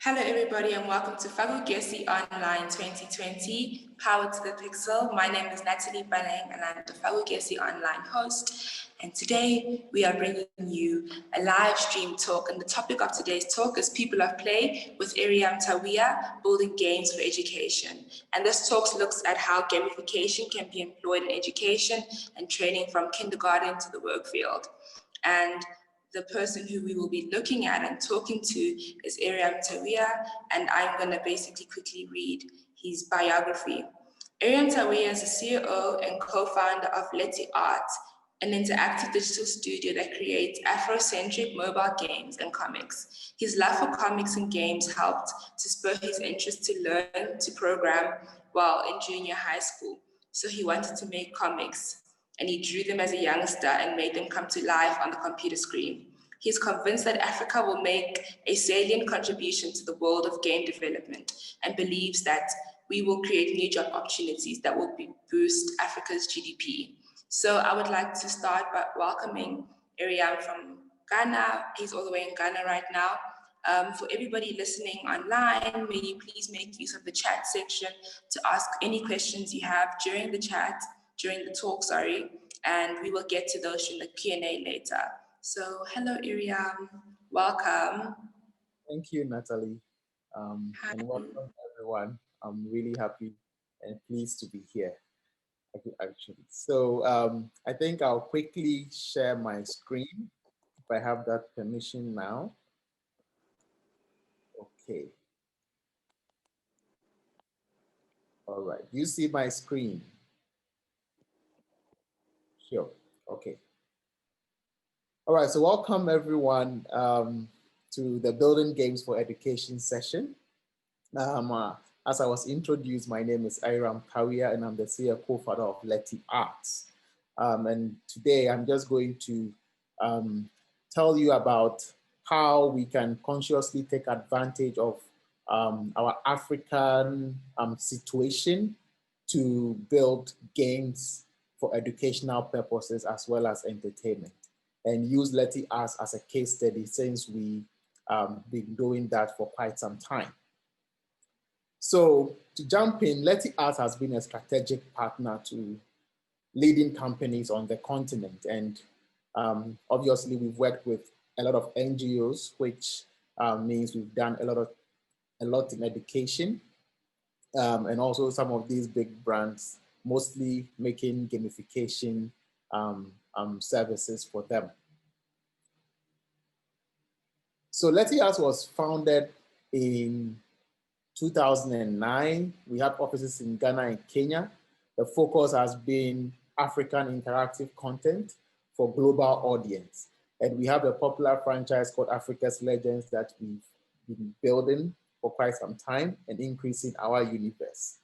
Hello everybody and welcome to Fak'ugesi Online 2020, powered to the pixel. My name is Natalie Baleng and I'm the Fak'ugesi Online host. And today we are bringing you a live stream talk, and the topic of today's talk is People of Play with Eyram TAWIA, building games for education. And this talk looks at how gamification can be employed in education and training from kindergarten to the work field. And the person who we will be looking at and talking to is Eyram TAWIA, and I'm going to basically quickly read his biography. Eyram TAWIA is the CEO and co-founder of Leti Art, an interactive digital studio that creates Afrocentric mobile games and comics. His love for comics and games helped to spur his interest to learn to program while in junior high school. So he wanted to make comics, and he drew them as a youngster and made them come to life on the computer screen. He's convinced that Africa will make a salient contribution to the world of game development and believes that we will create new job opportunities that will boost Africa's GDP. So I would like to start by welcoming Eyram from Ghana. He's all the way in Ghana right now. For everybody listening online, may you please make use of the chat section to ask any questions you have during the talk, and we will get to those in the Q&A later. So, hello, Eyram. Welcome. Thank you, Natalie. And welcome, everyone. I'm really happy and pleased to be here, actually. So I think I'll quickly share my screen, if I have that permission now. Okay. All right. Do you see my screen? Sure. Okay. All right. So welcome, everyone, to the Building Games for Education session. As I was introduced, my name is Eyram TAWIA, and I'm the CEO co-founder of Leti Arts. And today I'm just going to tell you about how we can consciously take advantage of our African situation to build games for educational purposes as well as entertainment, and use Leti Arts as a case study since we been doing that for quite some time. So to jump in, Leti Arts has been a strategic partner to leading companies on the continent. And obviously we've worked with a lot of NGOs, which means we've done a lot in education, and also some of these big brands, mostly making gamification services for them. So Leti Arts was founded in 2009. We have offices in Ghana and Kenya. The focus has been African interactive content for global audience. And we have a popular franchise called Africa's Legends that we've been building for quite some time and increasing our universe.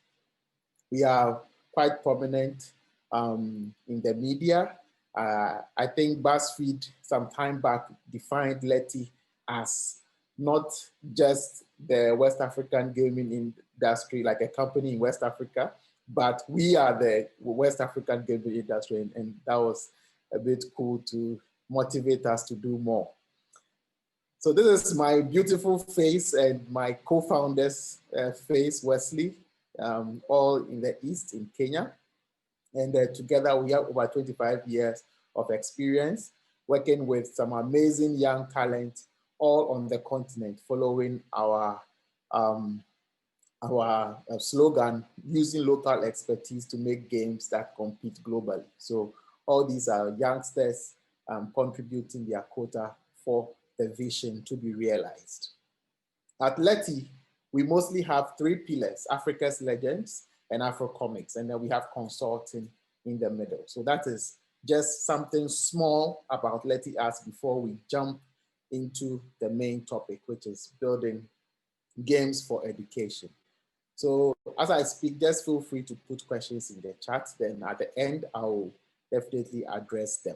We are quite prominent in the media. I think BuzzFeed some time back defined Leti as not just the West African gaming industry, like a company in West Africa, but we are the West African gaming industry, and that was a bit cool to motivate us to do more. So this is my beautiful face and my co-founder's face, Wesley, all in the East in Kenya. And together we have over 25 years of experience working with some amazing young talent all on the continent, following our slogan, using local expertise to make games that compete globally. So all these are youngsters contributing their quota for the vision to be realized. At Leti, we mostly have three pillars: Africa's Legends and Afro Comics, and then we have consulting in the middle. So that is just something small about Leti Arts before we jump into the main topic, which is building games for education. So as I speak, just feel free to put questions in the chat. Then at the end, I will definitely address them.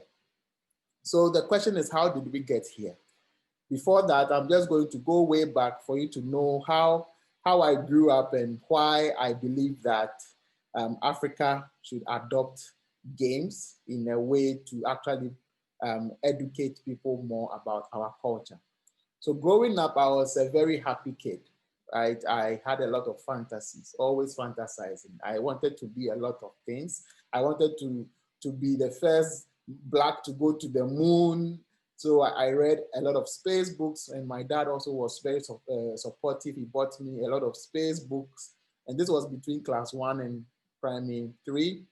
So the question is, how did we get here? Before that, I'm just going to go way back for you to know how I grew up and why I believe that Africa should adopt games in a way to actually educate people more about our culture. So growing up, I was a very happy kid. I had a lot of fantasies, always fantasizing. I wanted to be a lot of things. I wanted to be the first Black to go to the moon. So I read a lot of space books, and my dad also was very supportive. He bought me a lot of space books, and this was between class 1 and primary 3.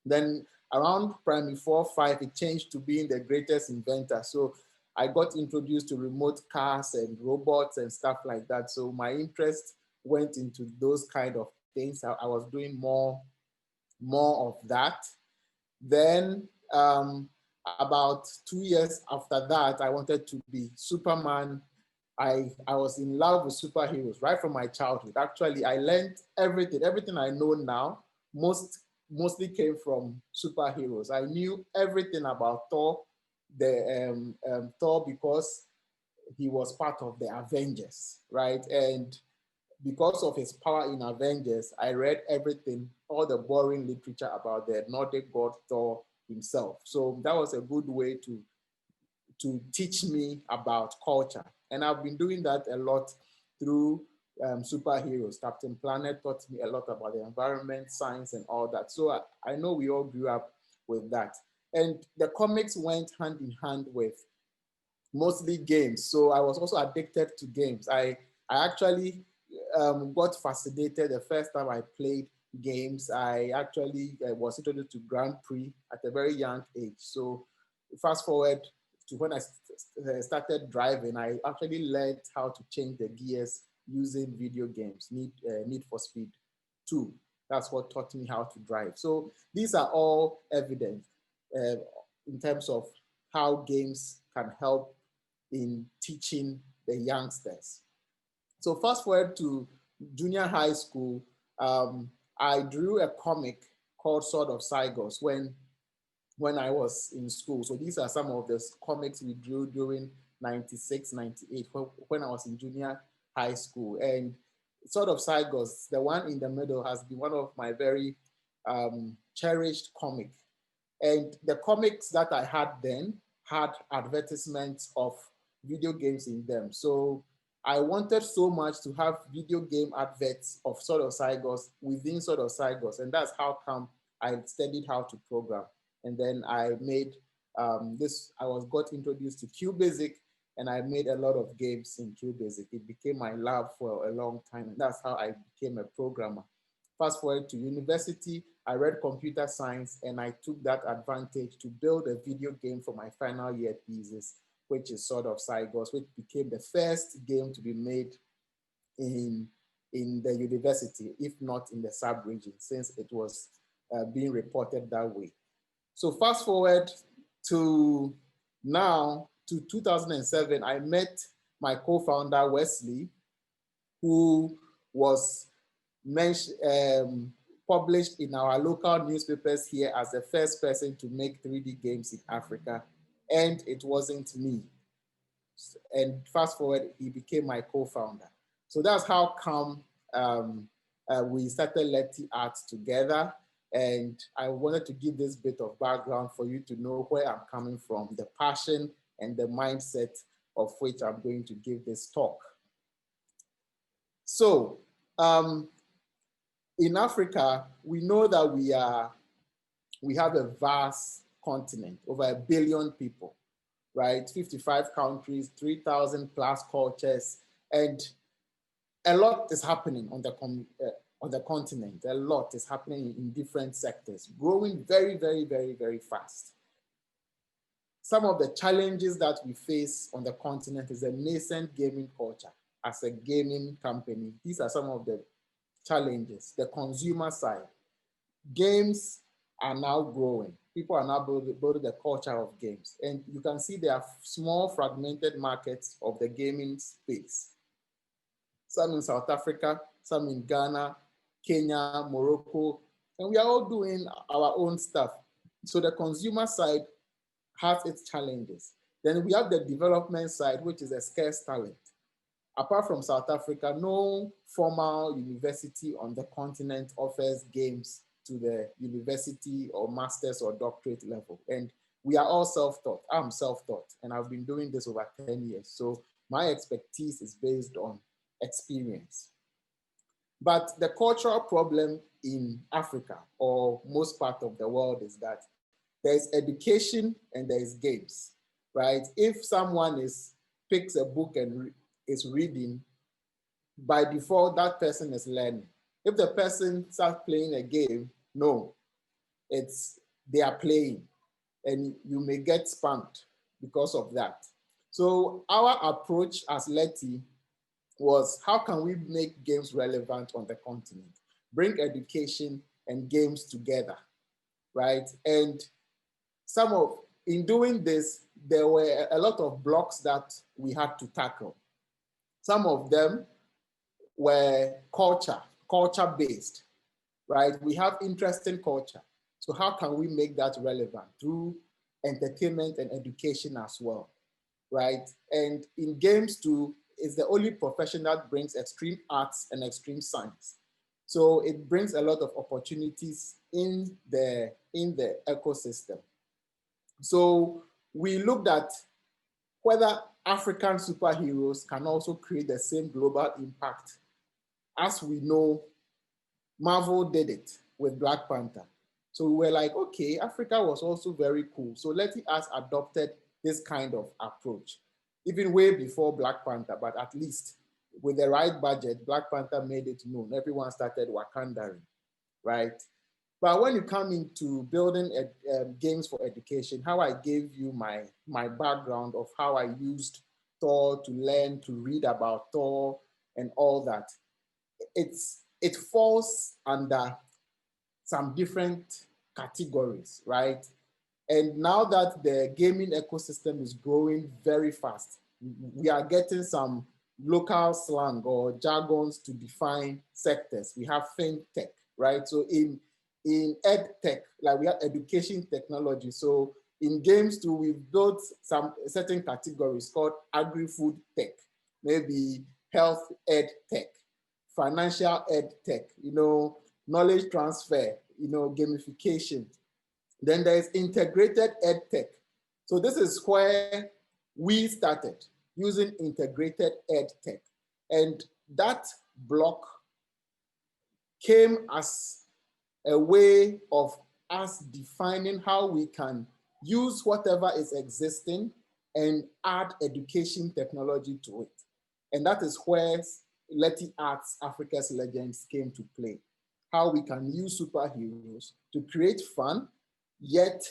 Then around primary 4, 5, it changed to being the greatest inventor. So I got introduced to remote cars and robots and stuff like that. So my interest went into those kind of things. I was doing more of that. Then about 2 years after that, I wanted to be Superman. I was in love with superheroes right from my childhood. Actually, I learned everything I know now, mostly came from superheroes. I knew everything about Thor, Thor, because he was part of the Avengers, right? And because of his power in Avengers, I read everything, all the boring literature about the Nordic god Thor himself. So that was a good way to teach me about culture. And I've been doing that a lot through superheroes. Captain Planet taught me a lot about the environment, science, and all that. So I know we all grew up with that. And the comics went hand in hand with mostly games. So I was also addicted to games. I actually got fascinated the first time I played games. I actually was introduced to Grand Prix at a very young age. So fast forward to when I started driving, I actually learned how to change the gears using video games, Need for Speed 2. That's what taught me how to drive. So these are all evidence in terms of how games can help in teaching the youngsters. So fast forward to junior high school, I drew a comic called Sword of Sygos when I was in school. So these are some of the comics we drew during 96, 98, when I was in junior high school. And Sword of Sygos, the one in the middle, has been one of my very cherished comics. And the comics that I had then had advertisements of video games in them. So I wanted so much to have video game adverts of Sword of Sygos within Sword of Sygos. And that's how come I studied how to program. And then I made got introduced to QBasic, and I made a lot of games in QBasic. It became my love for a long time, and that's how I became a programmer. Fast forward to university, I read computer science, and I took that advantage to build a video game for my final year thesis, which is Sword of Sygos, which became the first game to be made in the university, if not in the sub-region, since it was being reported that way. So fast forward to now, to 2007, I met my co-founder, Wesley, who was published in our local newspapers here as the first person to make 3D games in Africa. And it wasn't me. And fast forward, he became my co-founder. So that's how come we started Letty Arts together. And I wanted to give this bit of background for you to know where I'm coming from, the passion and the mindset of which I'm going to give this talk. So in Africa, we know that we have a vast continent, over 1 billion people, right? 55 countries, 3,000 plus cultures, and a lot is happening on the continent. A lot is happening in different sectors, growing very, very, very, very fast. Some of the challenges that we face on the continent is a nascent gaming culture. As a gaming company, these are some of the challenges. The consumer side. Games are now growing. People are now building the culture of games. And you can see there are small fragmented markets of the gaming space. Some in South Africa, some in Ghana, Kenya, Morocco, and we are all doing our own stuff. So the consumer side has its challenges. Then we have the development side, which is a scarce talent. Apart from South Africa, no formal university on the continent offers games to the university or master's or doctorate level. And we are all self-taught. I'm self-taught, and I've been doing this over 10 years. So my expertise is based on experience. But the cultural problem in Africa or most part of the world is that there is education and there is games, right? If someone picks a book and is reading, by default, that person is learning. If the person starts playing a game, no, they are playing, and you may get spanked because of that. So our approach as Leti was, how can we make games relevant on the continent? Bring education and games together, right? And in doing this, there were a lot of blocks that we had to tackle. Some of them were culture-based, right? We have interesting culture. So how can we make that relevant through entertainment and education as well, right? And in games too, it's the only profession that brings extreme arts and extreme science. So it brings a lot of opportunities in the ecosystem. So we looked at whether African superheroes can also create the same global impact. As we know, Marvel did it with Black Panther. So we were like, okay, Africa was also very cool. So Leti us adopted this kind of approach, even way before Black Panther, but at least with the right budget, Black Panther made it known. Everyone started Wakandering, right? But when you come into building games for education, how I gave you my background of how I used Thor to learn to read about Thor and all that, it falls under some different categories, right? And now that the gaming ecosystem is growing very fast, we are getting some local slang or jargons to define sectors. We have fintech, right? So in ed tech, like we have education technology. So in games too, we've built some certain categories called agri-food tech, maybe health ed tech, financial ed tech, knowledge transfer, gamification. Then there's integrated ed tech. So this is where we started using integrated ed tech. And that block came as a way of us defining how we can use whatever is existing and add education technology to it. And that is where Leti Arts Africa's Legends came to play. How we can use superheroes to create fun, yet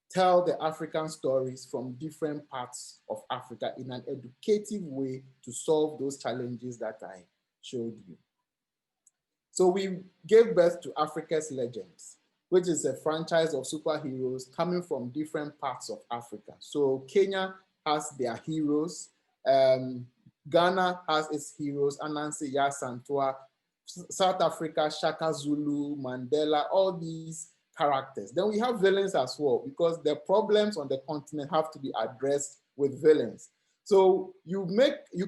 tell the African stories from different parts of Africa in an educative way to solve those challenges that I showed you. So we gave birth to Africa's Legends, which is a franchise of superheroes coming from different parts of Africa. So Kenya has their heroes, Ghana has its heroes, Anansi Yasantua, South Africa, Shaka Zulu, Mandela, all these characters. Then we have villains as well, because the problems on the continent have to be addressed with villains. So you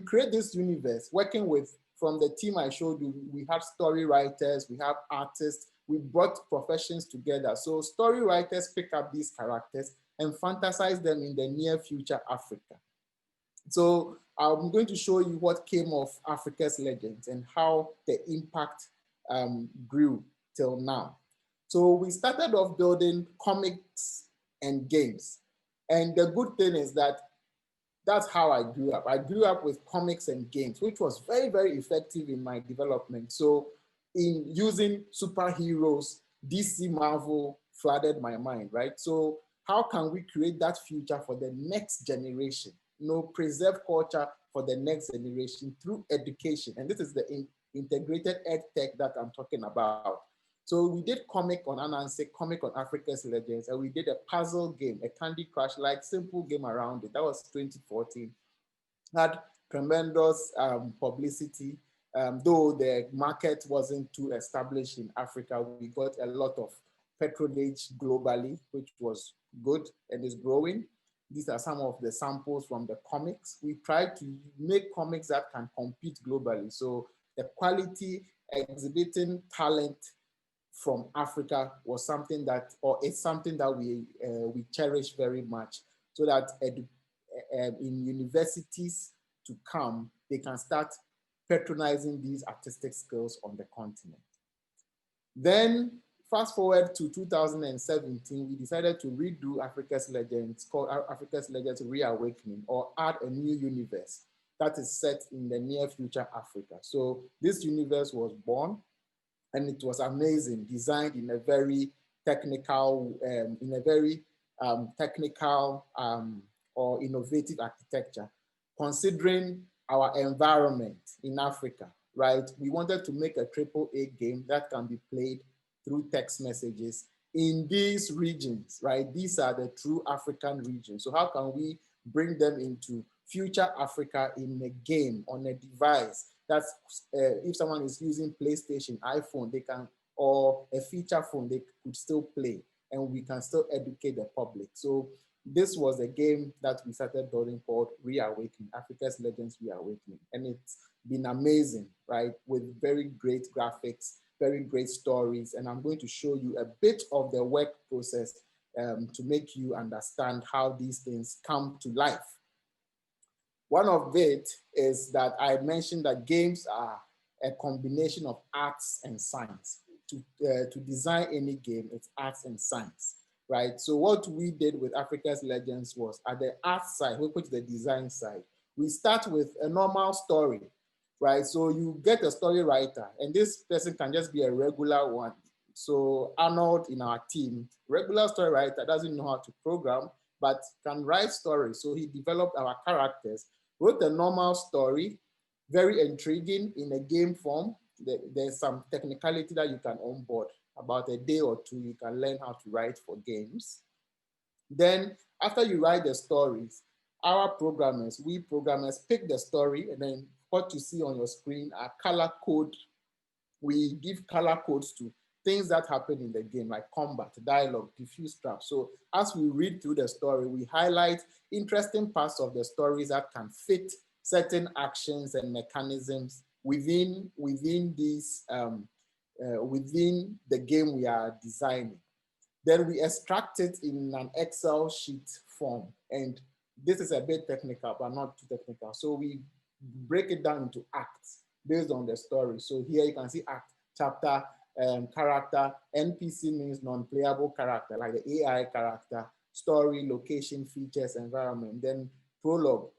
create this universe working with, from the team I showed you, we have story writers, we have artists, we brought professions together. So story writers pick up these characters and fantasize them in the near future Africa. So I'm going to show you what came of Africa's Legends and how the impact grew till now. So we started off building comics and games. And the good thing is that that's how I grew up. I grew up with comics and games, which was very, very effective in my development. So in using superheroes, DC, Marvel flooded my mind, right? So how can we create that future for the next generation? Preserve culture for the next generation through education. And this is the integrated ed tech that I'm talking about. So we did comic on Anansi, comic on Africa's Legends, and we did a puzzle game, a Candy Crush-like simple game around it. That was 2014. Had tremendous publicity. Though the market wasn't too established in Africa, we got a lot of patronage globally, which was good and is growing. These are some of the samples from the comics. We tried to make comics that can compete globally. So the quality, exhibiting talent from Africa was something that, or it's something that we cherish very much, so that in universities to come, they can start patronizing these artistic skills on the continent. Then fast forward to 2017, we decided to redo Africa's Legends, called Africa's Legends Reawakening, or add a new universe that is set in the near future Africa. So this universe was born, and it was amazing, designed in a very technical, or innovative architecture, considering our environment in Africa, right? We wanted to make a AAA game that can be played through text messages in these regions, right? These are the true African regions. So how can we bring them into future Africa in a game, on a device? That's if someone is using PlayStation, iPhone, they can, or a feature phone, they could still play, and we can still educate the public. So this was a game that we started building called Reawakening, Africa's Legends Reawakening. And it's been amazing, right? With very great graphics, very great stories. And I'm going to show you a bit of the work process to make you understand how these things come to life. One of it is that I mentioned that games are a combination of arts and science. To design any game, it's arts and science, right? So what we did with Africa's Legends was at the art side, we put the design side. We start with a normal story, right? So you get a story writer, and this person can just be a regular one. So Arnold in our team, regular story writer, doesn't know how to program, but can write stories. So he developed our characters, wrote a normal story, very intriguing in a game form. There's some technicality that you can onboard. About a day or two, you can learn how to write for games. Then after you write the stories, we programmers pick the story, and then what you see on your screen are color code. We give color codes to things that happen in the game, like combat, dialogue, diffuse traps. So as we read through the story, we highlight interesting parts of the stories that can fit certain actions and mechanisms within these within the game we are designing. Then we extract it in an Excel sheet form, and this is a bit technical, but not too technical. So we break it down into acts based on the story. So here you can see act, chapter, character. NPC means non-playable character, like the AI character, story, location, features, environment. Then prologue,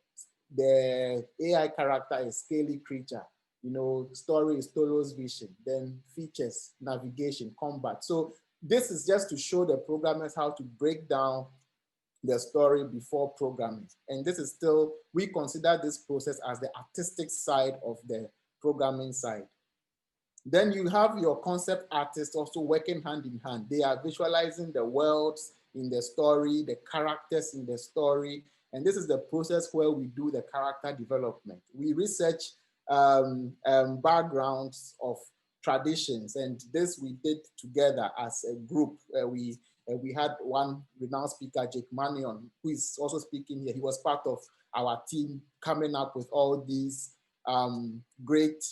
the AI character is scaly creature. You know, story is Toro's vision. Then features, navigation, combat. So this is just to show the programmers how to break down the story before programming. And this is still, we consider this process as the artistic side of the programming side. Then you have your concept artists also working hand in hand. They are visualizing the worlds in the story, the characters in the story. And this is the process where we do the character development. We research backgrounds of traditions, and this we did together as a group. We had one renowned speaker, Jake Manion, who is also speaking here. He was part of our team coming up with all these great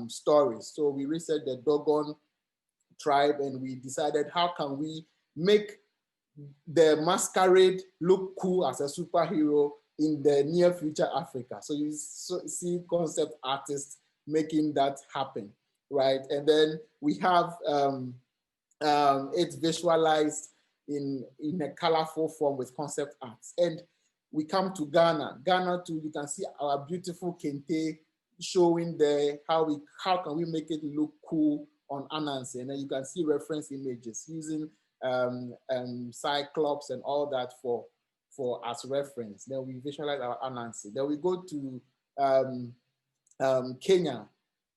stories. So we researched the Dogon tribe, and we decided how can we make the masquerade look cool as a superhero in the near future Africa. So you see concept artists making that happen, right? And then we have it visualized in a colorful form with concept arts. And we come to Ghana. Ghana too, you can see our beautiful kente showing there how can we make it look cool on Anansi. And then you can see reference images using Cyclops and all that for as reference. Then we visualize our Anansi. Then we go to Kenya.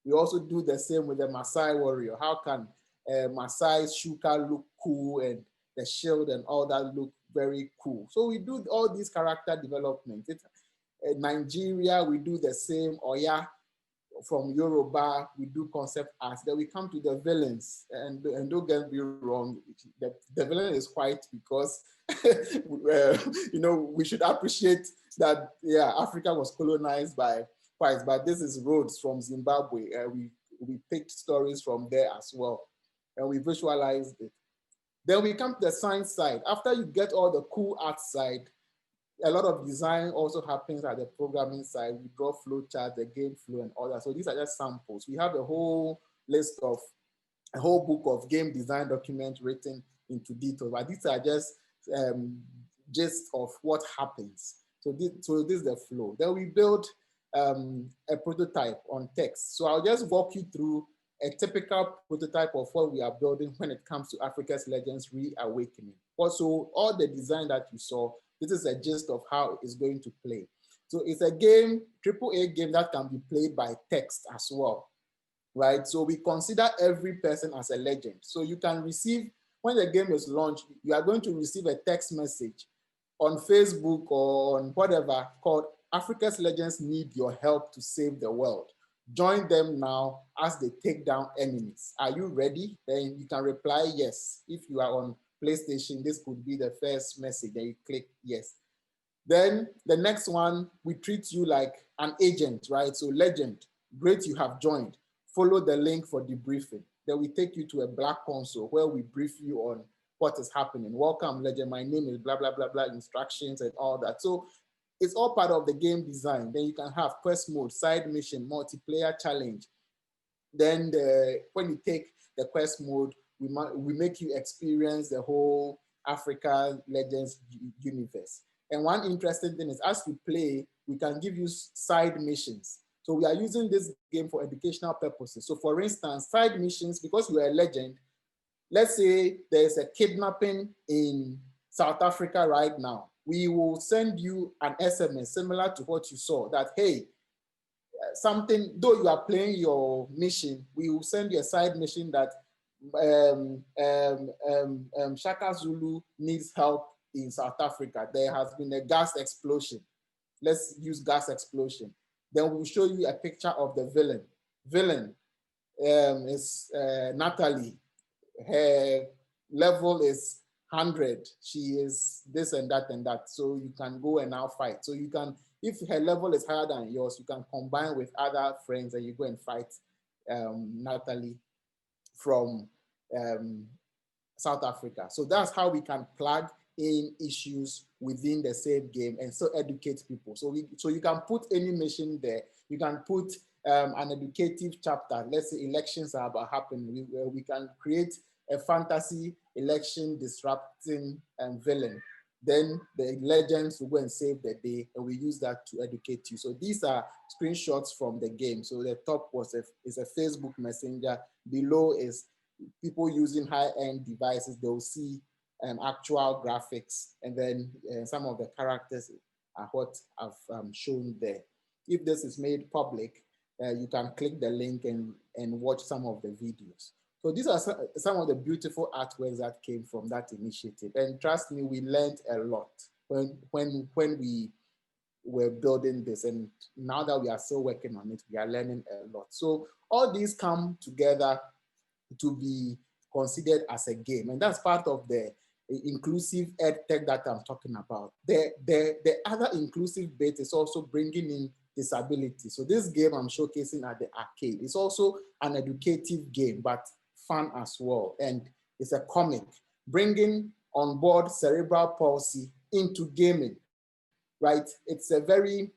We also do the same with the Maasai warrior. How can Maasai's shuka look cool, and the shield and all that look very cool? So we do all these character development. Nigeria, we do the same. Oya from Yoruba, we do concept arts. Then we come to the villains, and don't get me wrong, the villain is white because you know, we should appreciate that, yeah, Africa was colonized by whites, but this is Rhodes from Zimbabwe. We picked stories from there as well, and we visualized it. Then we come to the science side. After you get all the cool art side, a lot of design also happens at the programming side. We draw flow charts, the game flow and all that. So these are just samples. We have a whole list of, a whole book of game design documents written into detail, but these are just gist of what happens. So this is the flow. Then we build a prototype on text. So I'll just walk you through a typical prototype of what we are building when it comes to Africa's Legends Reawakening. Also, all the design that you saw, this is a gist of how it's going to play. So it's a game, AAA game that can be played by text as well, right? So we consider every person as a legend. So you can receive, when the game is launched, you are going to receive a text message on Facebook or on whatever called Africa's Legends Need Your Help to Save the World. Join them now as they take down enemies. Are you ready? Then you can reply yes. If you are on PlayStation, this could be the first message. Then you click yes. Then the next one, we treat you like an agent, right? So legend, great you have joined. Follow the link for debriefing. Then we take you to a black console where we brief you on what is happening. Welcome, legend. My name is blah, blah, blah, blah, instructions and all that. So it's all part of the game design. Then you can have quest mode, side mission, multiplayer challenge. Then when you take the quest mode, we make you experience the whole Africa Legends universe. And one interesting thing is as you play, we can give you side missions. So we are using this game for educational purposes. So for instance, side missions, because you are a legend, let's say there's a kidnapping in South Africa right now. We will send you an SMS similar to what you saw that, hey, something, though you are playing your mission, we will send you a side mission that Shaka Zulu needs help in South Africa. There has been a gas explosion. Let's use gas explosion. Then we'll show you a picture of the villain. Villain is Natalie. Her level is 100. She is this and that and that. So you can go and now fight. So you can, if her level is higher than yours, you can combine with other friends and you go and fight Natalie from South Africa. So that's how we can plug in issues within the same game and so educate people. So you can put any mission there. You can put an educative chapter. Let's say elections are about happening. We can create a fantasy election disrupting villain. Then the legends will go and save the day, and we use that to educate you. So these are screenshots from the game. So the top is a Facebook Messenger. Below is people using high-end devices. They'll see actual graphics, and then some of the characters are what I've shown there. If this is made public, you can click the link and watch some of the videos. So these are some of the beautiful artworks that came from that initiative. And trust me, we learned a lot when we were building this. And now that we are still working on it, we are learning a lot. So all these come together to be considered as a game. And that's part of the inclusive edtech that I'm talking about. The other inclusive bit is also bringing in disability. So this game I'm showcasing at the arcade is also an educative game, but fun as well. And it's a comic, bringing on board cerebral palsy into gaming, right? It's a very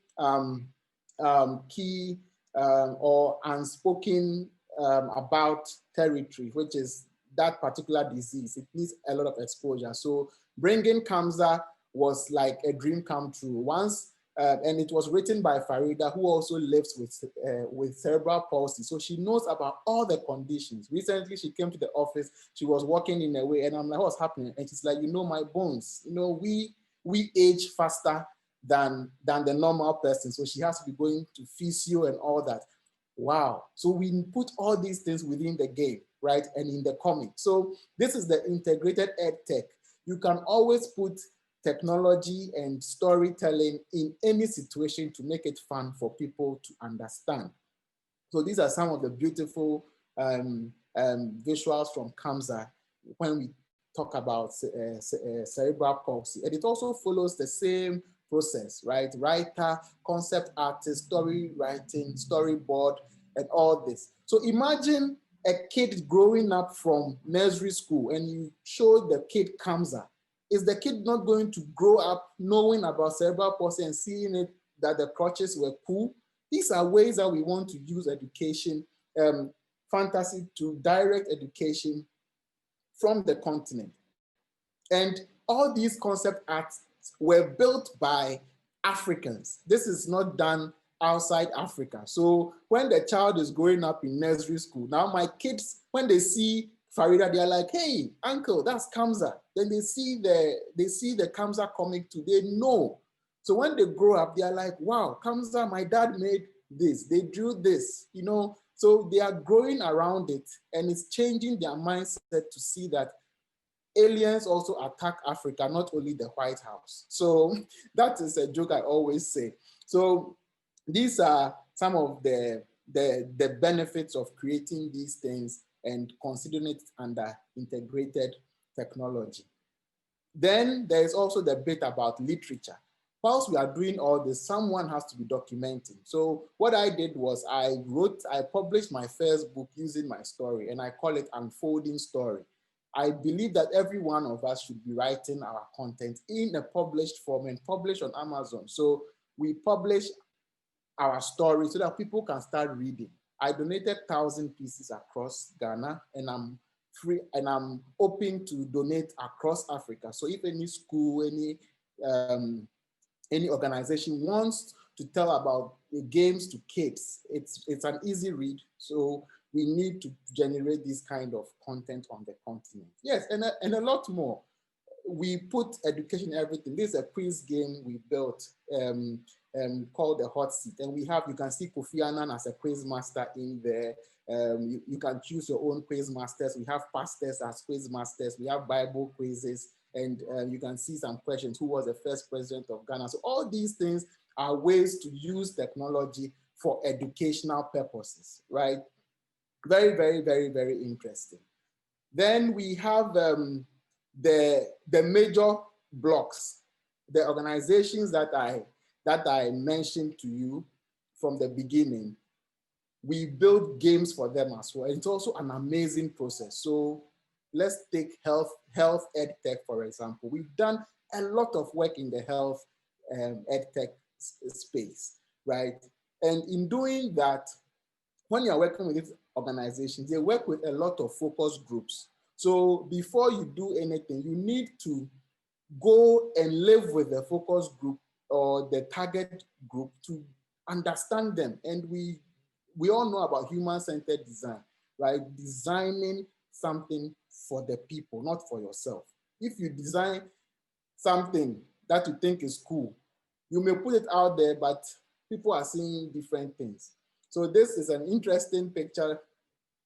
key or unspoken about territory, which is that particular disease. It needs a lot of exposure. So bringing Kamza was like a dream come true. Once, and it was written by Farida, who also lives with cerebral palsy. So she knows about all the conditions. Recently, she came to the office. She was walking in a way, and I'm like, what's happening? And she's like, you know, my bones, you know, we age faster than the normal person. So she has to be going to physio and all that. Wow. So we put all these things within the game, right? And in the comic. So this is the integrated ed tech. You can always put technology and storytelling in any situation to make it fun for people to understand. So these are some of the beautiful visuals from Kamza when we talk about cerebral palsy. And it also follows the same process, right? Writer, concept artist, story writing, storyboard, and all this. So imagine a kid growing up from nursery school and you show the kid Kamza. is the kid not going to grow up knowing about cerebral palsy and seeing it that the crutches were cool? These are ways that we want to use education, fantasy to direct education from the continent. And all these concept arts were built by Africans. This is not done outside Africa. So when the child is growing up in nursery school, now my kids, when they see Farida, they're like, hey, uncle, that's Kamza. Then they see the Kamza comic too. They know. So when they grow up, they're like, wow, Kamza, my dad made this. They drew this, you know. So they are growing around it, and it's changing their mindset to see that aliens also attack Africa, not only the White House. So that is a joke I always say. So these are some of the benefits of creating these things and considering it under integrated technology. Then there's also the bit about literature. Whilst we are doing all this, someone has to be documenting. So what I did was I published my first book using my story, and I call it Unfolding Story. I believe that every one of us should be writing our content in a published form and published on Amazon. So we publish our story so that people can start reading. I donated 1,000 pieces across Ghana, and I'm free and I'm open to donate across Africa. So if any school, any organization wants to tell about the games to kids, it's an easy read. So we need to generate this kind of content on the continent. Yes, and a lot more. We put education in everything. This is a quiz game we built called the Hot Seat. And you can see Kofi Annan as a quiz master in there. You can choose your own quiz masters. We have pastors as quiz masters. We have Bible quizzes. And you can see some questions. Who was the first president of Ghana? So all these things are ways to use technology for educational purposes, right? Very, very, very, very interesting. Then we have the major blocks, the organizations that I mentioned to you from the beginning. We build games for them as well. It's also an amazing process. So let's take health ed tech, for example. We've done a lot of work in the health ed tech space, right? And in doing that, when you're working with these organizations, they work with a lot of focus groups. So before you do anything, you need to go and live with the focus group or the target group to understand them. And we all know about human-centered design, right? Designing something for the people, not for yourself. If you design something that you think is cool, you may put it out there, but people are seeing different things. So this is an interesting picture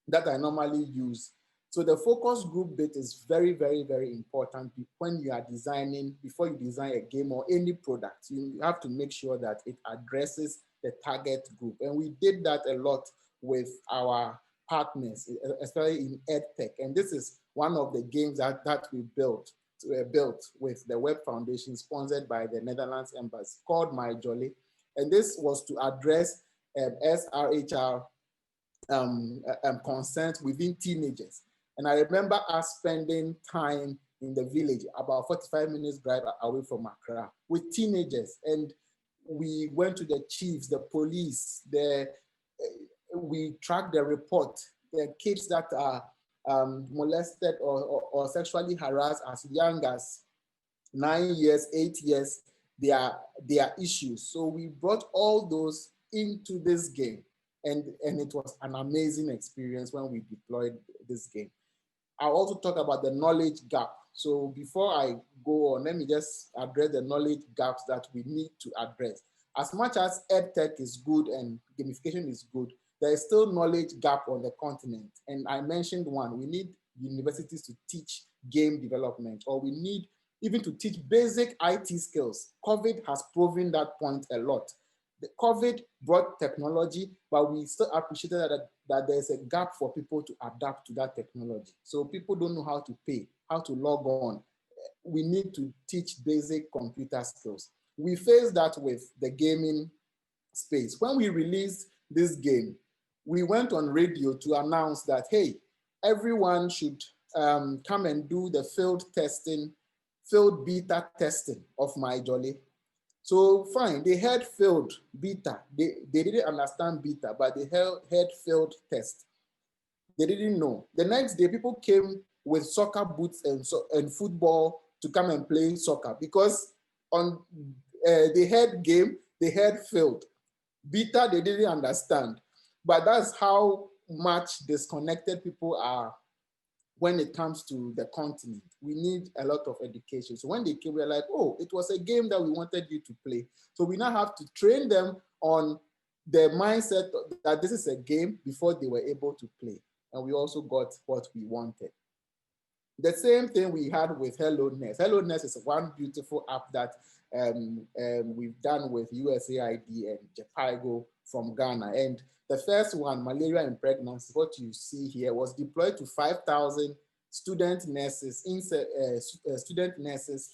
that I normally use. So the focus group bit is very, very, very important when you are designing, before you design a game or any product. You have to make sure that it addresses the target group. And we did that a lot with our partners, especially in EdTech. And this is one of the games that we built with the Web Foundation, sponsored by the Netherlands Embassy, called My Jolly. And this was to address SRHR concerns within teenagers. And I remember us spending time in the village, about 45 minutes drive away from Accra, with teenagers. And we went to the chiefs, the police, we tracked the report, the kids that are molested or sexually harassed as young as 9 years, 8 years, their issues. So we brought all those into this game. And it was an amazing experience when we deployed this game. I'll also talk about the knowledge gap. So before I go on, let me just address the knowledge gaps that we need to address. As much as EdTech is good and gamification is good, there is still knowledge gap on the continent. And I mentioned one, we need universities to teach game development, or we need even to teach basic IT skills. COVID has proven that point a lot. The COVID brought technology, but we still appreciated that there's a gap for people to adapt to that technology. So people don't know how to pay, how to log on. We need to teach basic computer skills. We faced that with the gaming space. When we released this game, we went on radio to announce that, hey, everyone should come and do the field testing failed beta testing of My Jolly. So fine, they had failed beta. They didn't understand beta, but they had failed test. They didn't know. The next day, people came with soccer boots and football to come and play soccer because on they had game, they had failed. Beta, they didn't understand. But that's how much disconnected people are when it comes to the continent. We need a lot of education. So when they came, we were like, oh, it was a game that we wanted you to play. So we now have to train them on the mindset that this is a game before they were able to play. And we also got what we wanted. The same thing we had with Hello Nest. Hello Nest is one beautiful app that we've done with USAID and Japigo from Ghana. And the first one, malaria and pregnancy, what you see here, was deployed to 5,000 student nurses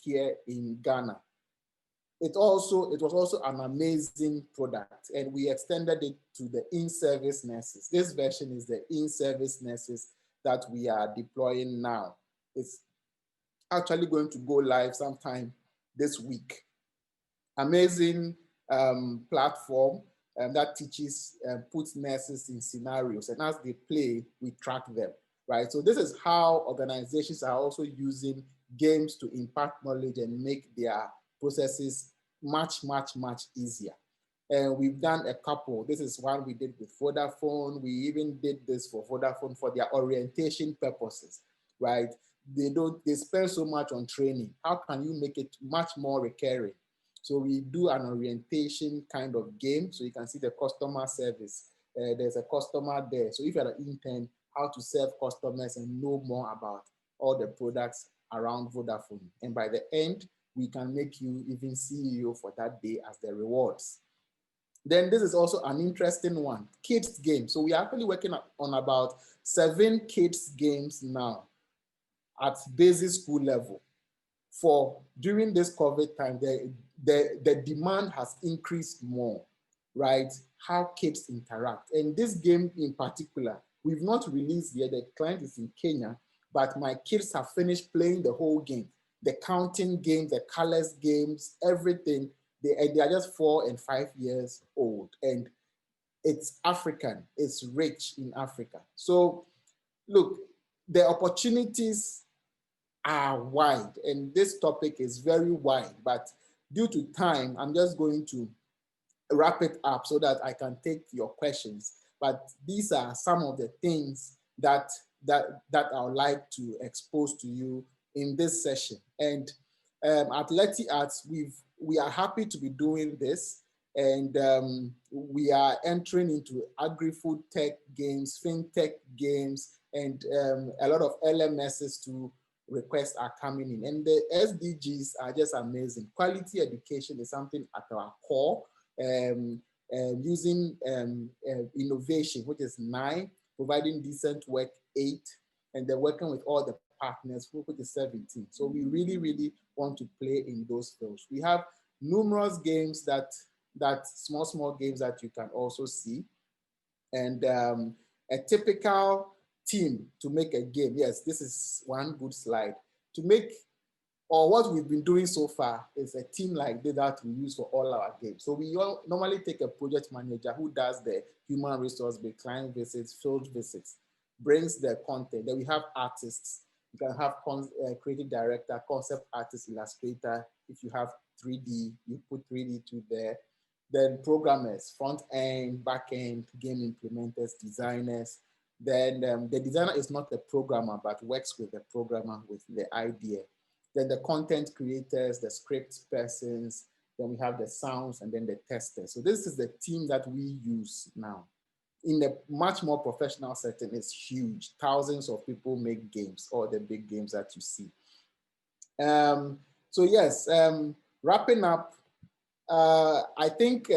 here in Ghana. It was also an amazing product, and we extended it to the in-service nurses. This version is the in-service nurses that we are deploying now. It's actually going to go live sometime this week. Amazing platform that teaches, puts nurses in scenarios, and as they play, we track them, right? So this is how organizations are also using games to impart knowledge and make their processes much, much, much easier. And we've done a couple. This is one we did with Vodafone. We even did this for Vodafone for their orientation purposes, right? They spend so much on training. How can you make it much more recurring? So we do an orientation kind of game. So you can see the customer service. There's a customer there. So if you're an intern, how to serve customers and know more about all the products around Vodafone. And by the end, we can make you even CEO for that day as the rewards. Then this is also an interesting one, kids games. So we are actually working on about 7 kids games now at basic school level. For during this COVID time, the demand has increased more, right? How kids interact. And this game in particular, we've not released yet. The client is in Kenya, but my kids have finished playing the whole game. The counting game, the colors games, everything. They are just 4 and 5 years old. And it's African, it's rich in Africa. So look, the opportunities are wide, and this topic is very wide, but due to time, I'm just going to wrap it up so that I can take your questions. But these are some of the things that I would like to expose to you in this session. And at Letty Arts, we are happy to be doing this, and we are entering into agri-food tech games, fintech games, and a lot of LMSs to requests are coming in, and the SDGs are just amazing. Quality education is something at our core, using innovation, which is 9, providing decent work 8, and then working with all the partners, which is 17. So we really, really want to play in those fields. We have numerous games that small games that you can also see, and a typical team to make a game. Yes, this is one good slide. To make, or what we've been doing so far is a team like this that we use for all our games. So we normally take a project manager who does the human resource, the client visits, field visits, brings the content. Then we have artists. You can have creative director, concept artist, illustrator. If you have 3D, you put 3D to there. Then programmers, front end, back end, game implementers, designers. Then the designer is not a programmer, but works with the programmer with the idea. Then the content creators, the script persons, then we have the sounds, and then the testers. So this is the team that we use now. In a much more professional setting, it's huge. Thousands of people make games, all the big games that you see. So yes, wrapping up, I think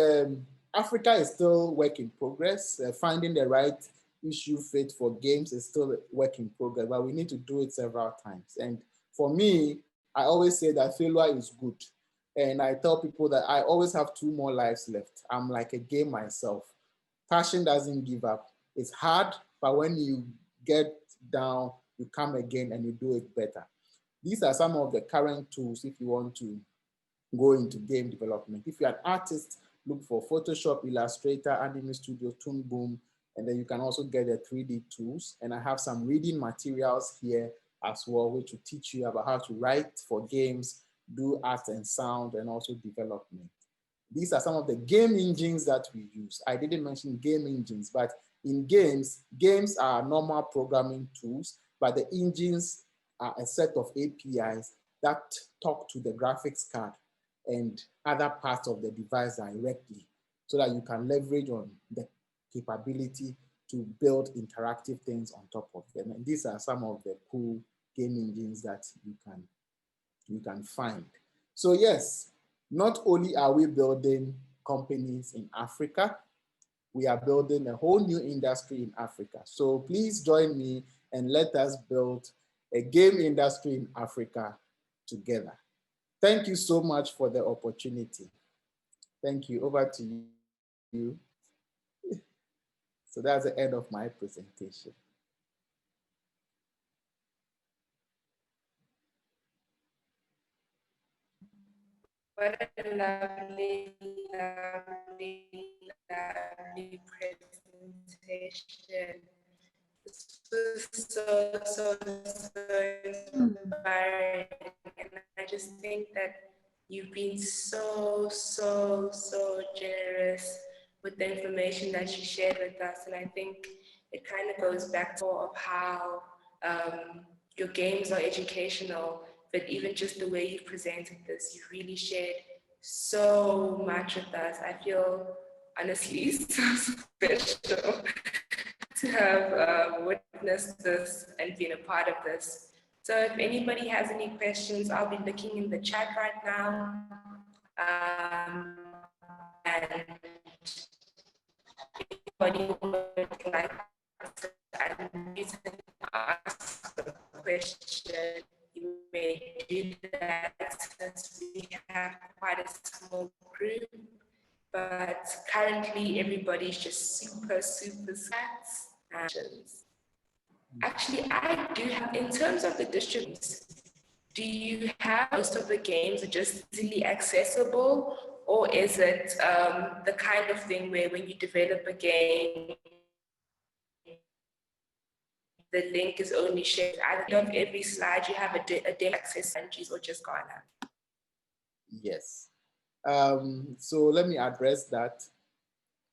Africa is still work in progress. Finding the right issue fit for games is still a work in progress, but we need to do it several times. And for me, I always say that failure is good. And I tell people that I always have 2 more lives left. I'm like a game myself. Passion doesn't give up. It's hard, but when you get down, you come again and you do it better. These are some of the current tools if you want to go into game development. If you're an artist, look for Photoshop, Illustrator, Anime Studio, Toon Boom, and then you can also get the 3D tools. And I have some reading materials here as well, which will teach you about how to write for games, do art and sound, and also development. These are some of the game engines that we use. I didn't mention game engines, but in games, games are normal programming tools, but the engines are a set of APIs that talk to the graphics card and other parts of the device directly so that you can leverage on the capability to build interactive things on top of them. And these are some of the cool game engines that you can find. So yes, not only are we building companies in Africa, we are building a whole new industry in Africa. So please join me and let us build a game industry in Africa together. Thank you so much for the opportunity. Thank you. Over to you. So that's the end of my presentation. What a lovely, lovely, lovely presentation. This was so inspiring. And I just think that you've been so generous with the information that you shared with us. And I think it kind of goes back to of how your games are educational, but even just the way you presented this, you really shared so much with us. I feel honestly so special to have witnessed this and been a part of this. So if anybody has any questions, I'll be looking in the chat right now. And anybody would like to unmute and ask a question, you may do that since we have quite a small group. But currently, everybody's just super sad. Actually, I do have, in terms of the distributions, do you have most of the games are just easily accessible, or is it the kind of thing where when you develop a game, the link is only shared at the end of every slide, you have a demo access countries or just Ghana? Yes. So let me address that.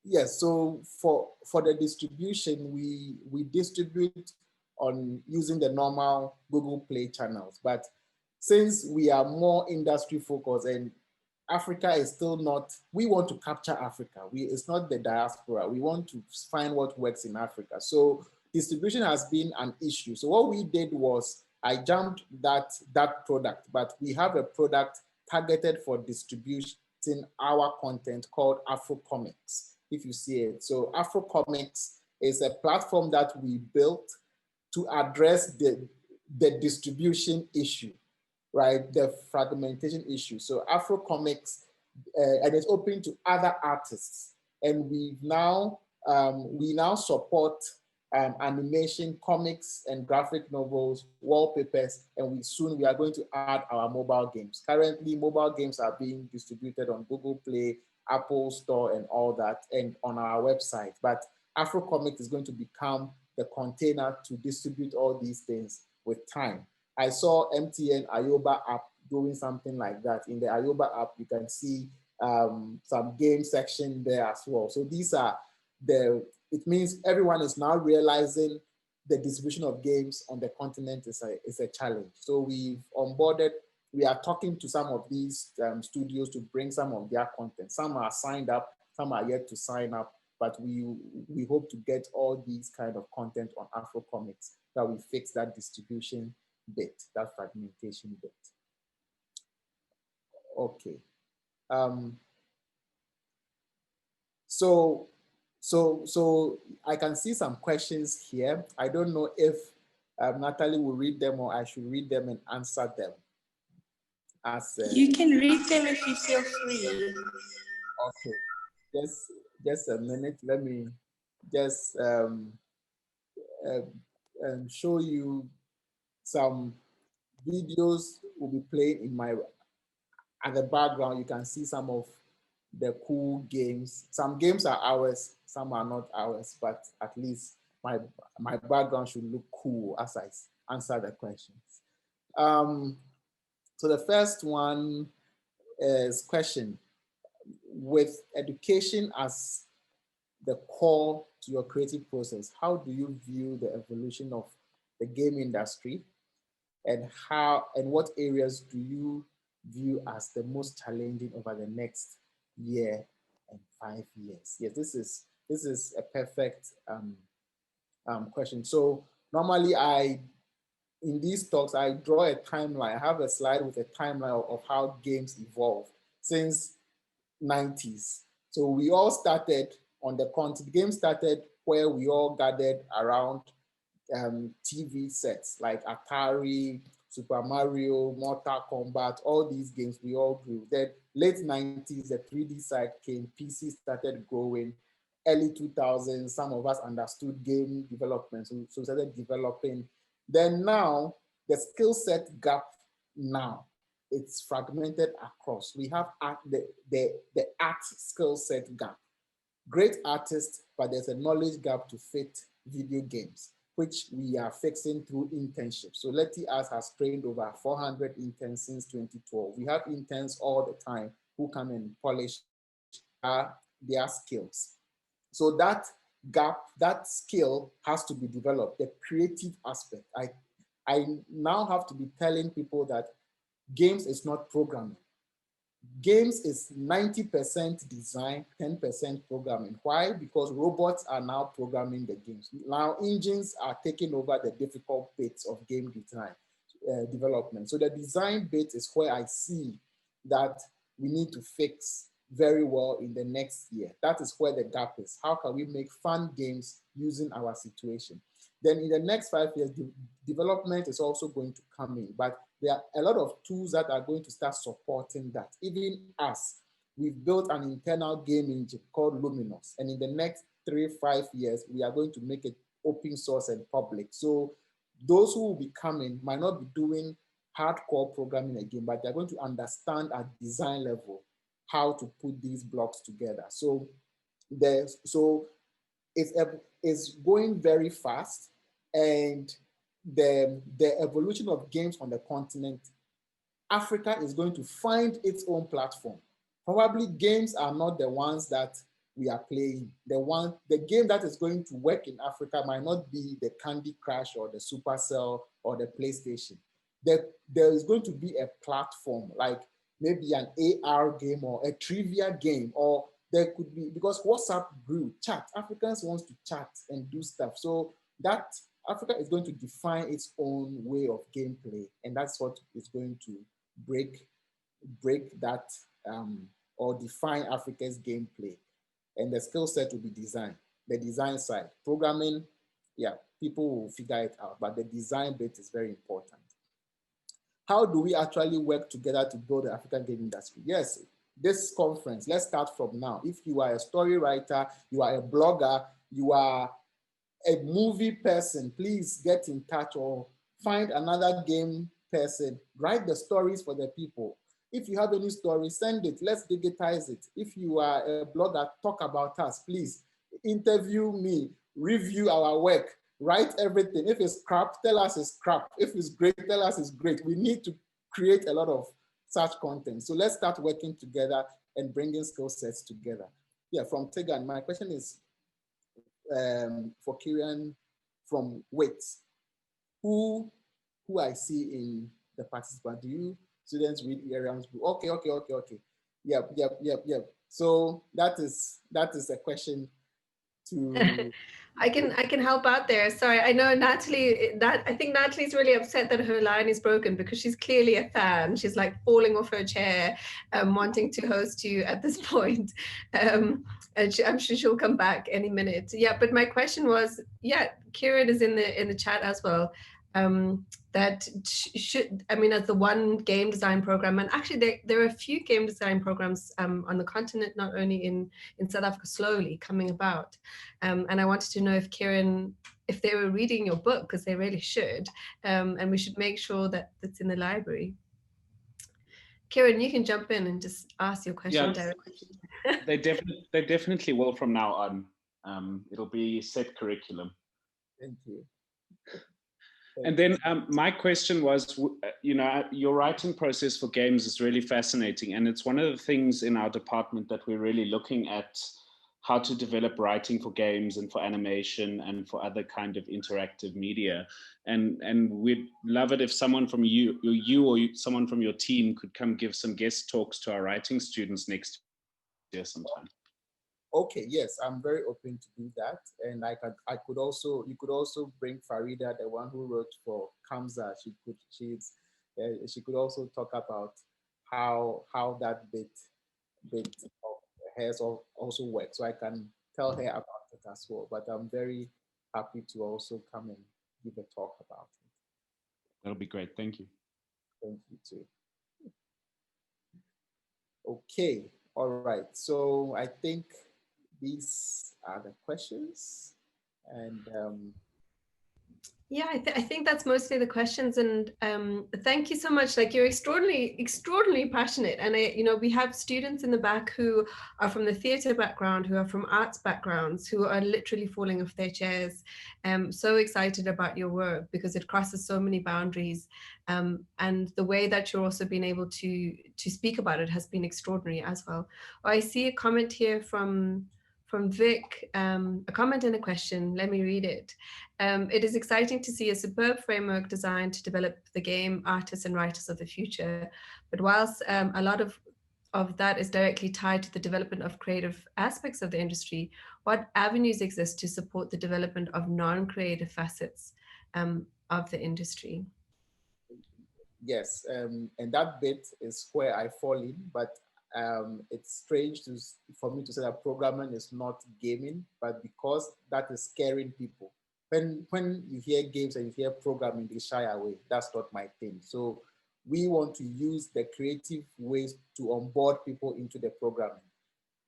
Yes, so for the distribution, we distribute on using the normal Google Play channels. But since we are more industry focused and Africa is still not, we want to capture Africa. It's not the diaspora. We want to find what works in Africa. So distribution has been an issue. So what we did was I jumped that product, but we have a product targeted for distributing our content called Afro Comics, if you see it. So Afro Comics is a platform that we built to address the distribution issue, right? The fragmentation issue. So Afro Comics, and it's open to other artists. And we now support animation, comics, and graphic novels, wallpapers, and soon we are going to add our mobile games. Currently, mobile games are being distributed on Google Play, Apple Store, and all that, and on our website. But Afro Comics is going to become the container to distribute all these things with time. I saw MTN Ayoba app doing something like that. In the Ayoba app, you can see some game section there as well. So these are it means everyone is now realizing the distribution of games on the continent is a challenge. So we've onboarded, we are talking to some of these studios to bring some of their content. Some are signed up, some are yet to sign up, but we hope to get all these kind of content on Afro Comics that we fix that distribution bit, that fragmentation bit. Okay. So I can see some questions here. I don't know if Natalie will read them or I should read them and answer them. You can read them if you feel free. Okay, just a minute. Let me just show you some videos will be playing in my, at the background. You can see some of the cool games. Some games are ours, some are not ours, but at least my background should look cool as I answer the questions. So the first one is question: with education as the core to your creative process, how do you view the evolution of the game industry, and what areas do you view as the most challenging over the next year and 5 years? Yes, this is a perfect question. So normally in these talks, I draw a timeline. I have a slide with a timeline of how games evolved since 90s. So we all started on the continent. Game started where we all gathered around TV sets like Atari, Super Mario, Mortal Kombat, all these games we all grew. Then late 90s, the 3D side came, PC started growing. Early 2000s, some of us understood game development, so we started developing. Then now, the skill set gap now, it's fragmented across. We have the art skill set gap. Great artists, but there's a knowledge gap to fit video games, which we are fixing through internships. So Letty Arts has trained over 400 interns since 2012. We have interns all the time who come and polish their skills. So that gap, that skill has to be developed, the creative aspect. I now have to be telling people that games is not programming. Games is 90% design, 10% programming. Why? Because robots are now programming the games. Now engines are taking over the difficult bits of game design development. So the design bit is where I see that we need to fix very well in the next year. That is where the gap is. How can we make fun games using our situation? Then in the next 5 years, development is also going to come in, but there are a lot of tools that are going to start supporting that. Even us, we've built an internal game engine called Luminous, and in the next 3-5 years, we are going to make it open source and public. So those who will be coming might not be doing hardcore programming again, but they're going to understand at design level how to put these blocks together. So it's going very fast, and the evolution of games on the continent, Africa is going to find its own platform. Probably games are not the ones that we are playing. The game that is going to work in Africa might not be the Candy Crush or the Supercell or the PlayStation. There is going to be a platform like maybe an AR game or a trivia game, or there could be, because WhatsApp grew, chat. Africans want to chat and do stuff. So that Africa is going to define its own way of gameplay, and that's what is going to break that or define Africa's gameplay. And the skill set will be design, the design side. Programming, yeah, people will figure it out, but the design bit is very important. How do we actually work together to build the African game industry? Yes, this conference, let's start from now. If you are a story writer, you are a blogger, you are a movie person, please get in touch or find another game person, write the stories for the people. If you have any story, send it, let's digitize it. If you are a blogger, talk about us, please interview me, review our work, write everything. If it's crap, tell us it's crap. If it's great, tell us it's great. We need to create a lot of such content. So let's start working together and bringing skill sets together. Yeah, from Tegan, my question is for Kieran from WITS, who I see in the participant. Do you students read Eyram's book? Okay. Yep. So that is a question to I can help out there. Sorry, I know Natalie, I think Natalie's really upset that her line is broken because she's clearly a fan. She's like falling off her chair, wanting to host you at this point. And I'm sure she'll come back any minute. Yeah, but my question was, yeah, Kieran is in the chat as well. That should, I mean, as the one game design program, and actually there are a few game design programs on the continent, not only in South Africa, slowly coming about. And I wanted to know if Kieran if they were reading your book, because they really should. And we should make sure that it's in the library. Kieran, you can jump in and just ask your question directly. They definitely will from now on. It'll be set curriculum. Thank you. And then my question was, your writing process for games is really fascinating. And it's one of the things in our department that we're really looking at, how to develop writing for games and for animation and for other kind of interactive media. And we'd love it if someone from you or someone from your team could come give some guest talks to our writing students next year sometime. Okay, yes, I'm very open to do that. And you could also bring Farida, the one who wrote for Kamza. She could also talk about how that bit of hers also works. So I can tell her about it as well. But I'm very happy to also come and give a talk about it. That'll be great. Thank you. Thank you too. Okay, all right. So I think these are the questions, and yeah, I think that's mostly the questions. And thank you so much. Like, you're extraordinarily passionate. And we have students in the back who are from the theatre background, who are from arts backgrounds, who are literally falling off their chairs. So excited about your work because it crosses so many boundaries. And the way that you're also being able to speak about it has been extraordinary as well. I see a comment here from Vic, a comment and a question. Let me read it. It is exciting to see a superb framework designed to develop the game artists and writers of the future. But whilst a lot of that is directly tied to the development of creative aspects of the industry, what avenues exist to support the development of non-creative facets of the industry? Yes, and that bit is where I fall in, but it's strange for me to say that programming is not gaming, but because that is scaring people. When you hear games and you hear programming, they shy away. That's not my thing. So we want to use the creative ways to onboard people into the programming.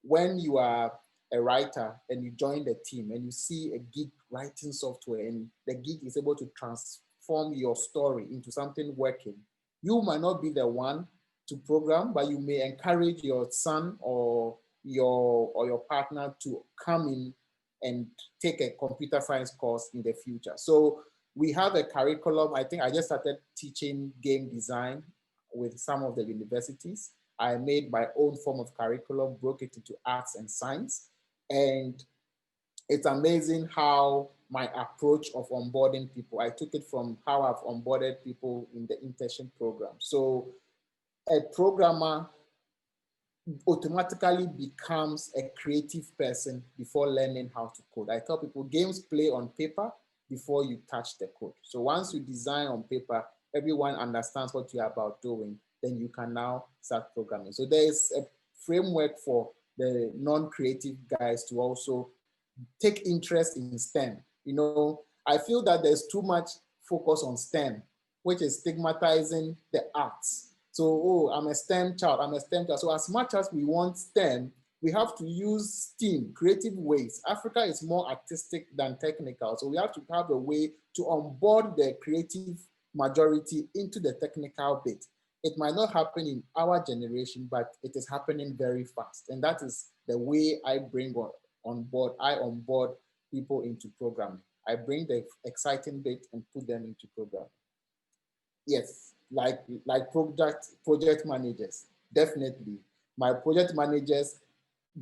When you are a writer and you join the team and you see a gig writing software and the gig is able to transform your story into something working, you might not be the one to program, but you may encourage your son or your partner to come in and take a computer science course in the future. So we have a curriculum. I think I just started teaching game design with some of the universities. I made my own form of curriculum, broke it into arts and science. And it's amazing how my approach of onboarding people, I took it from how I've onboarded people in the internship program. So a programmer automatically becomes a creative person before learning how to code. I tell people games play on paper before you touch the code. So once you design on paper, everyone understands what you're about doing, then you can now start programming. So there is a framework for the non-creative guys to also take interest in STEM. I feel that there's too much focus on STEM, which is stigmatizing the arts. So, I'm a STEM child, I'm a STEM child. So as much as we want STEM, we have to use STEAM, creative ways. Africa is more artistic than technical. So we have to have a way to onboard the creative majority into the technical bit. It might not happen in our generation, but it is happening very fast. And that is the way I bring on board. I onboard people into programming. I bring the exciting bit and put them into programming. Yes, like project managers, definitely. My project managers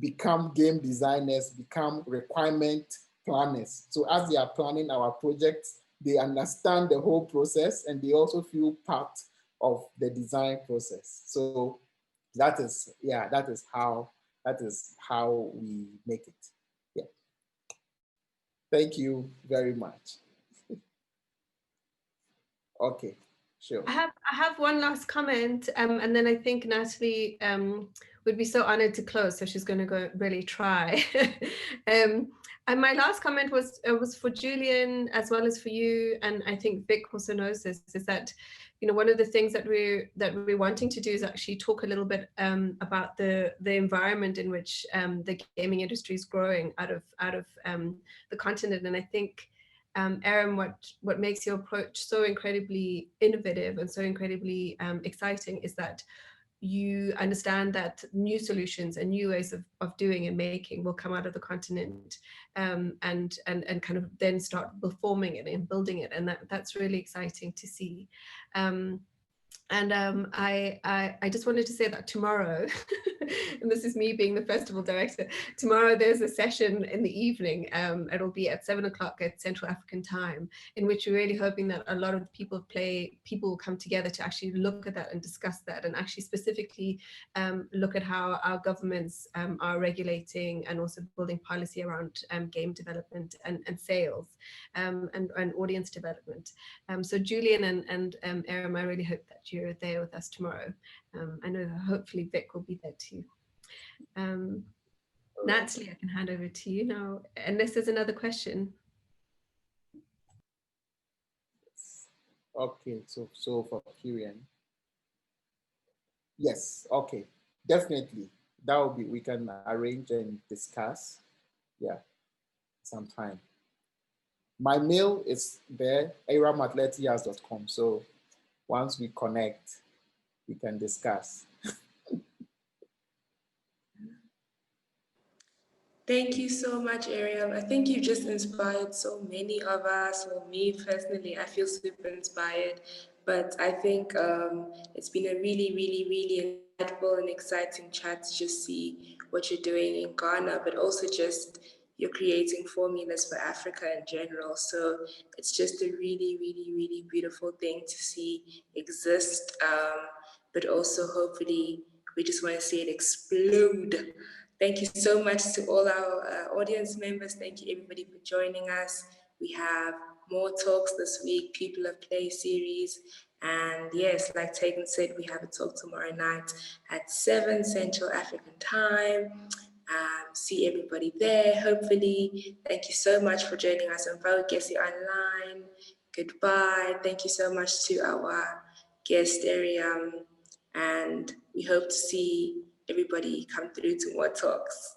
become game designers, become requirement planners. So as they are planning our projects, they understand the whole process and they also feel part of the design process. So that is how we make it. Yeah. Thank you very much. Okay. Sure. I have one last comment, and then I think Natalie would be so honored to close, so she's going to go really try. And my last comment was for Julian as well as for you, and I think Vic also knows this, is that one of the things that we're wanting to do is actually talk a little bit about the environment in which the gaming industry is growing out of the continent, and I think Eyram, what makes your approach so incredibly innovative and so incredibly exciting is that you understand that new solutions and new ways of doing and making will come out of the continent, and kind of then start performing it and building it, and that's really exciting to see. I just wanted to say that tomorrow, and this is me being the festival director, tomorrow there's a session in the evening. It'll be at 7 o'clock at Central African time, in which we're really hoping that a lot of people will come together to actually look at that and discuss that, and actually specifically look at how our governments are regulating and also building policy around game development and sales, and audience development. So Julian and Eyram, I really hope that you're there with us tomorrow. I know hopefully Vic will be there too. Natalie, I can hand over to you now, unless there's another question. Okay, so for Kirian. Yes, okay, definitely. That will be, we can arrange and discuss, yeah, sometime. My mail is there, eyram@letias.com. So once we connect, we can discuss. Thank you so much, Eyram. I think you just inspired so many of us. Or me personally, I feel super inspired. But I think it's been a really, really, really insightful and exciting chat to just see what you're doing in Ghana, but also just you're creating formulas for Africa in general. So it's just a really, really, really beautiful thing to see exist. But also hopefully we just want to see it explode. Thank you so much to all our audience members. Thank you everybody for joining us. We have more talks this week, People of Play series. And yes, like Tegan said, we have a talk tomorrow night at 7 Central African time. See everybody there, hopefully. Thank you so much for joining us on Fak'ugesi Online. Goodbye. Thank you so much to our guest, Eyram. And we hope to see everybody come through to more talks.